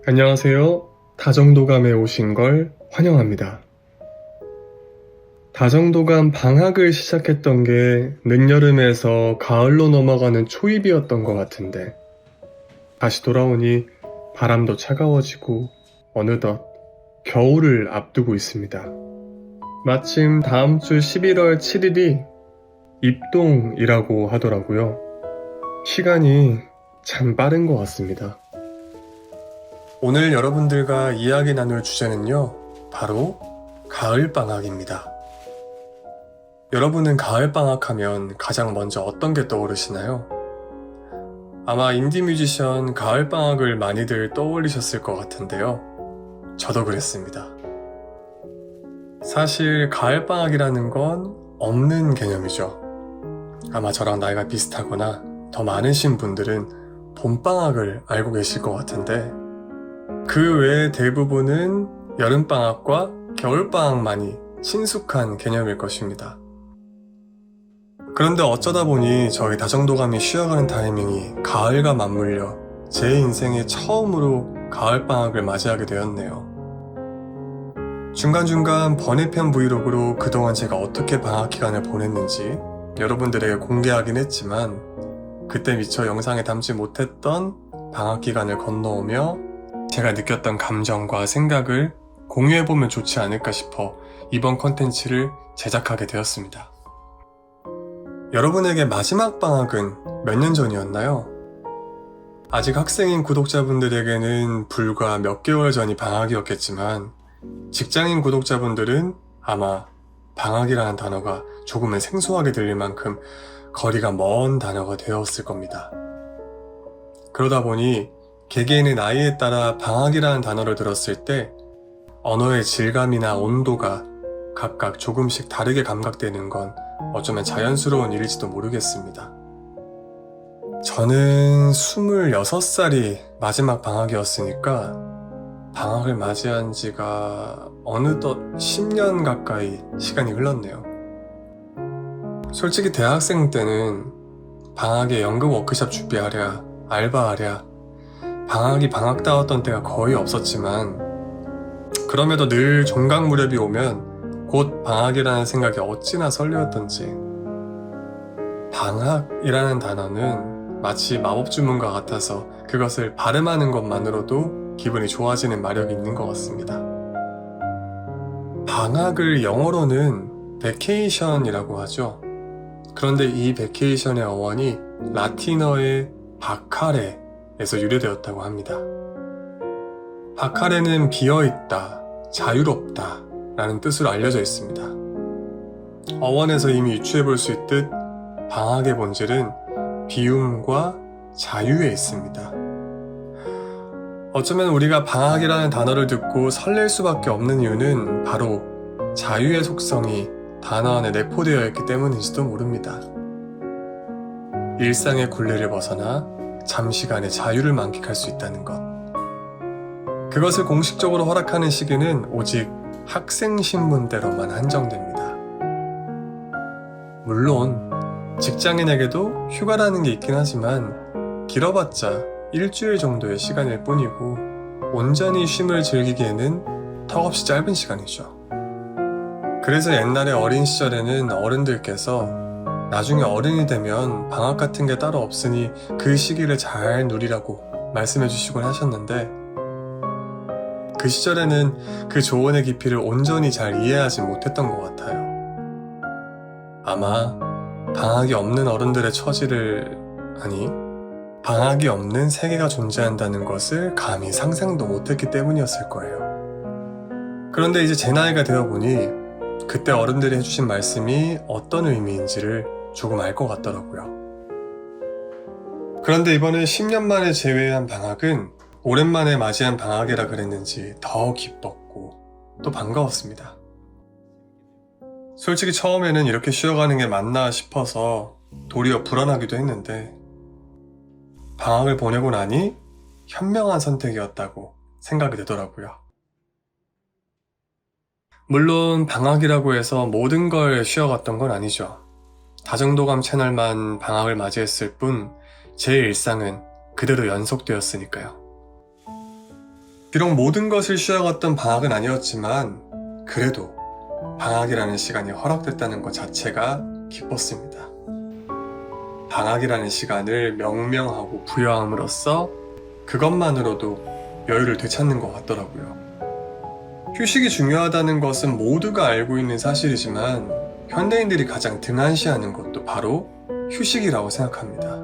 안녕하세요. 다정도감에 오신 걸 환영합니다. 다정도감 방학을 시작했던 게 늦여름에서 가을로 넘어가는 초입이었던 것 같은데 다시 돌아오니 바람도 차가워지고 어느덧 겨울을 앞두고 있습니다. 마침 다음 주 11월 7일이 입동이라고 하더라고요. 시간이 참 빠른 것 같습니다. 오늘 여러분들과 이야기 나눌 주제는요, 바로 가을방학입니다. 여러분은 가을방학하면 가장 먼저 어떤 게 떠오르시나요? 아마 인디 뮤지션 가을방학을 많이들 떠올리셨을 것 같은데요. 저도 그랬습니다. 사실 가을방학이라는 건 없는 개념이죠. 아마 저랑 나이가 비슷하거나 더 많으신 분들은 봄방학을 알고 계실 것 같은데 그 외에 대부분은 여름방학과 겨울방학만이 친숙한 개념일 것입니다. 그런데 어쩌다 보니 저희 다정도감이 쉬어가는 타이밍이 가을과 맞물려 제 인생에 처음으로 가을방학을 맞이하게 되었네요. 중간중간 번외편 브이로그로 그동안 제가 어떻게 방학 기간을 보냈는지 여러분들에게 공개하긴 했지만 그때 미처 영상에 담지 못했던 방학 기간을 건너오며 제가 느꼈던 감정과 생각을 공유해보면 좋지 않을까 싶어 이번 컨텐츠를 제작하게 되었습니다. 여러분에게 마지막 방학은 몇 년 전이었나요? 아직 학생인 구독자분들에게는 불과 몇 개월 전이 방학이었겠지만 직장인 구독자분들은 아마 방학이라는 단어가 조금은 생소하게 들릴 만큼 거리가 먼 단어가 되었을 겁니다. 그러다 보니 개개인의 나이에 따라 방학이라는 단어를 들었을 때 언어의 질감이나 온도가 각각 조금씩 다르게 감각되는 건 어쩌면 자연스러운 일일지도 모르겠습니다. 저는 26살이 마지막 방학이었으니까 방학을 맞이한 지가 어느덧 10년 가까이 시간이 흘렀네요. 솔직히 대학생 때는 방학에 연극 워크숍 준비하랴, 알바하랴, 방학이 방학다웠던 때가 거의 없었지만 그럼에도 늘 종강 무렵이 오면 곧 방학이라는 생각이 어찌나 설레었던지 방학이라는 단어는 마치 마법 주문과 같아서 그것을 발음하는 것만으로도 기분이 좋아지는 마력이 있는 것 같습니다. 방학을 영어로는 베케이션이라고 하죠. 그런데 이 베케이션의 어원이 라틴어의 바카레에서 유래되었다고 합니다. 바카레는 비어있다, 자유롭다 라는 뜻으로 알려져 있습니다. 어원에서 이미 유추해볼 수 있듯 방학의 본질은 비움과 자유에 있습니다. 어쩌면 우리가 방학이라는 단어를 듣고 설렐 수밖에 없는 이유는 바로 자유의 속성이 단어 안에 내포되어 있기 때문인지도 모릅니다. 일상의 굴레를 벗어나 잠시간의 자유를 만끽할 수 있다는 것. 그것을 공식적으로 허락하는 시기는 오직 학생 신분대로만 한정됩니다. 물론 직장인에게도 휴가라는 게 있긴 하지만 길어봤자 일주일 정도의 시간일 뿐이고 온전히 쉼을 즐기기에는 턱없이 짧은 시간이죠. 그래서 옛날에 어린 시절에는 어른들께서 나중에 어른이 되면 방학 같은 게 따로 없으니 그 시기를 잘 누리라고 말씀해 주시곤 하셨는데 그 시절에는 그 조언의 깊이를 온전히 잘 이해하지 못했던 것 같아요. 아마 방학이 없는 어른들의 방학이 없는 세계가 존재한다는 것을 감히 상상도 못했기 때문이었을 거예요. 그런데 이제 제 나이가 되어보니 그때 어른들이 해주신 말씀이 어떤 의미인지를 조금 알 것 같더라고요. 그런데 이번에 10년 만에 재회한 방학은 오랜만에 맞이한 방학이라 그랬는지 더 기뻤고 또 반가웠습니다. 솔직히 처음에는 이렇게 쉬어가는 게 맞나 싶어서 도리어 불안하기도 했는데 방학을 보내고 나니 현명한 선택이었다고 생각이 되더라고요. 물론 방학이라고 해서 모든 걸 쉬어갔던 건 아니죠. 다정도감 채널만 방학을 맞이했을 뿐 제 일상은 그대로 연속되었으니까요. 비록 모든 것을 쉬어갔던 방학은 아니었지만 그래도 방학이라는 시간이 허락됐다는 것 자체가 기뻤습니다. 방학이라는 시간을 명명하고 부여함으로써 그것만으로도 여유를 되찾는 것 같더라고요. 휴식이 중요하다는 것은 모두가 알고 있는 사실이지만 현대인들이 가장 등한시하는 것도 바로 휴식이라고 생각합니다.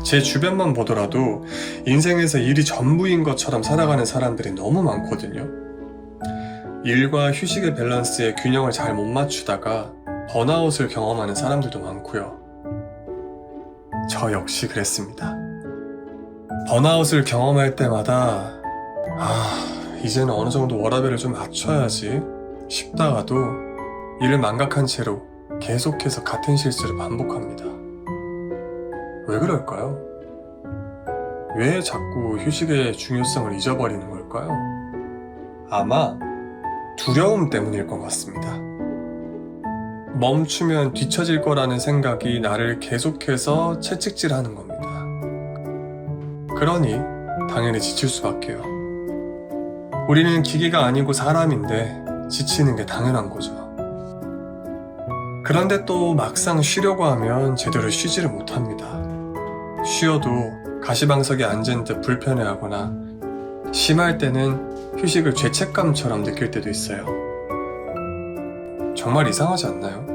제 주변만 보더라도 인생에서 일이 전부인 것처럼 살아가는 사람들이 너무 많거든요. 일과 휴식의 밸런스에 균형을 잘 못 맞추다가 번아웃을 경험하는 사람들도 많고요. 저 역시 그랬습니다. 번아웃을 경험할 때마다 이제는 어느 정도 워라밸을 좀 맞춰야지 싶다가도 이를 망각한 채로 계속해서 같은 실수를 반복합니다. 왜 그럴까요? 왜 자꾸 휴식의 중요성을 잊어버리는 걸까요? 아마 두려움 때문일 것 같습니다. 멈추면 뒤처질 거라는 생각이 나를 계속해서 채찍질하는 겁니다. 그러니 당연히 지칠 수밖에요. 우리는 기계가 아니고 사람인데 지치는 게 당연한 거죠. 그런데 또 막상 쉬려고 하면 제대로 쉬지를 못합니다. 쉬어도 가시방석에 앉은 듯 불편해하거나 심할 때는 휴식을 죄책감처럼 느낄 때도 있어요. 정말 이상하지 않나요?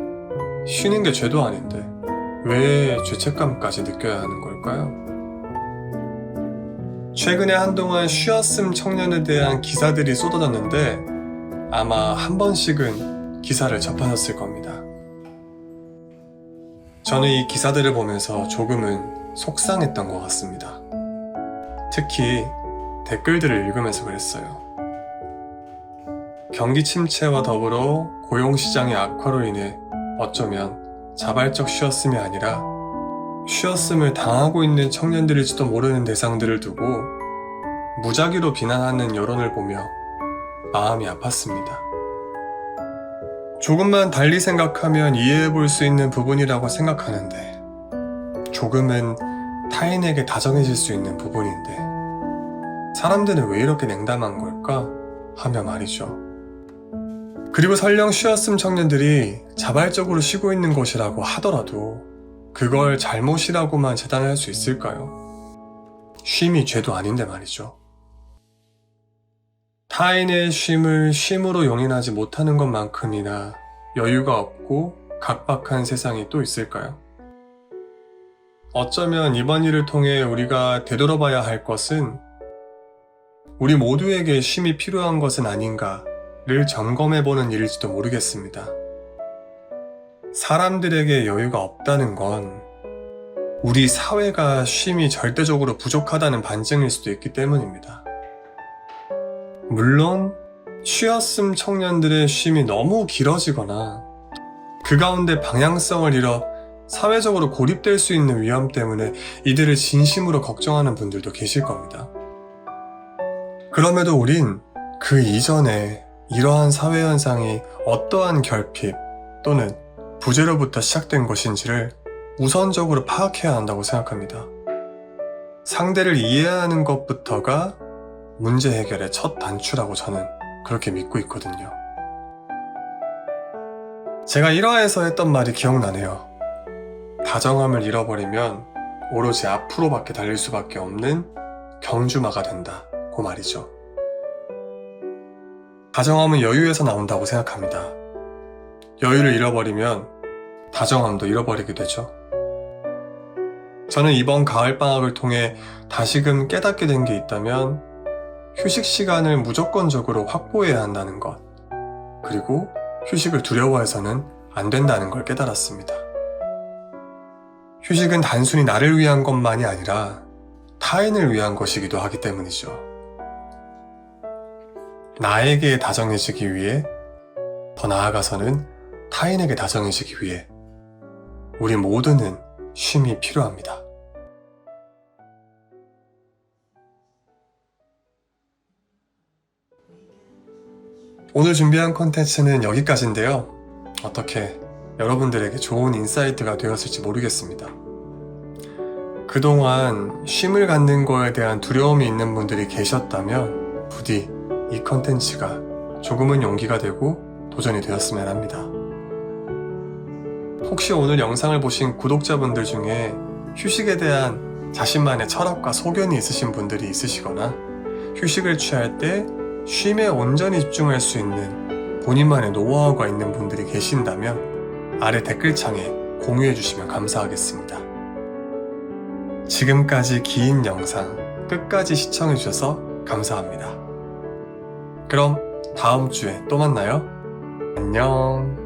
쉬는 게 죄도 아닌데 왜 죄책감까지 느껴야 하는 걸까요? 최근에 한동안 쉬었음 청년에 대한 기사들이 쏟아졌는데 아마 한 번씩은 기사를 접하셨을 겁니다. 저는 이 기사들을 보면서 조금은 속상했던 것 같습니다. 특히 댓글들을 읽으면서 그랬어요. 경기 침체와 더불어 고용시장의 악화로 인해 어쩌면 자발적 쉬었음이 아니라 쉬었음을 당하고 있는 청년들일지도 모르는 대상들을 두고 무작위로 비난하는 여론을 보며 마음이 아팠습니다. 조금만 달리 생각하면 이해해 볼 수 있는 부분이라고 생각하는데 조금은 타인에게 다정해질 수 있는 부분인데 사람들은 왜 이렇게 냉담한 걸까 하며 말이죠. 그리고 설령 쉬었음 청년들이 자발적으로 쉬고 있는 것이라고 하더라도 그걸 잘못이라고만 재단할 수 있을까요? 쉼이 죄도 아닌데 말이죠. 타인의 쉼을 쉼으로 용인하지 못하는 것만큼이나 여유가 없고 각박한 세상이 또 있을까요? 어쩌면 이번 일을 통해 우리가 되돌아봐야 할 것은 우리 모두에게 쉼이 필요한 것은 아닌가를 점검해보는 일일지도 모르겠습니다. 사람들에게 여유가 없다는 건 우리 사회가 쉼이 절대적으로 부족하다는 반증일 수도 있기 때문입니다. 물론 쉬었음 청년들의 쉼이 너무 길어지거나 그 가운데 방향성을 잃어 사회적으로 고립될 수 있는 위험 때문에 이들을 진심으로 걱정하는 분들도 계실 겁니다. 그럼에도 우린 그 이전에 이러한 사회 현상이 어떠한 결핍 또는 부재로부터 시작된 것인지를 우선적으로 파악해야 한다고 생각합니다. 상대를 이해하는 것부터가 문제 해결의 첫 단추라고 저는 그렇게 믿고 있거든요. 제가 1화에서 했던 말이 기억나네요. 다정함을 잃어버리면 오로지 앞으로밖에 달릴 수밖에 없는 경주마가 된다고 말이죠. 다정함은 여유에서 나온다고 생각합니다. 여유를 잃어버리면 다정함도 잃어버리게 되죠. 저는 이번 가을방학을 통해 다시금 깨닫게 된 게 있다면 휴식 시간을 무조건적으로 확보해야 한다는 것, 그리고 휴식을 두려워해서는 안 된다는 걸 깨달았습니다. 휴식은 단순히 나를 위한 것만이 아니라 타인을 위한 것이기도 하기 때문이죠. 나에게 다정해지기 위해, 더 나아가서는 타인에게 다정해지기 위해 우리 모두는 쉼이 필요합니다. 오늘 준비한 콘텐츠는 여기까지인데요. 어떻게 여러분들에게 좋은 인사이트가 되었을지 모르겠습니다. 그동안 쉼을 갖는 거에 대한 두려움이 있는 분들이 계셨다면 부디 이 컨텐츠가 조금은 용기가 되고 도전이 되었으면 합니다. 혹시 오늘 영상을 보신 구독자분들 중에 휴식에 대한 자신만의 철학과 소견이 있으신 분들이 있으시거나 휴식을 취할 때 쉼에 온전히 집중할 수 있는 본인만의 노하우가 있는 분들이 계신다면 아래 댓글창에 공유해 주시면 감사하겠습니다. 지금까지 긴 영상 끝까지 시청해 주셔서 감사합니다. 그럼 다음 주에 또 만나요. 안녕.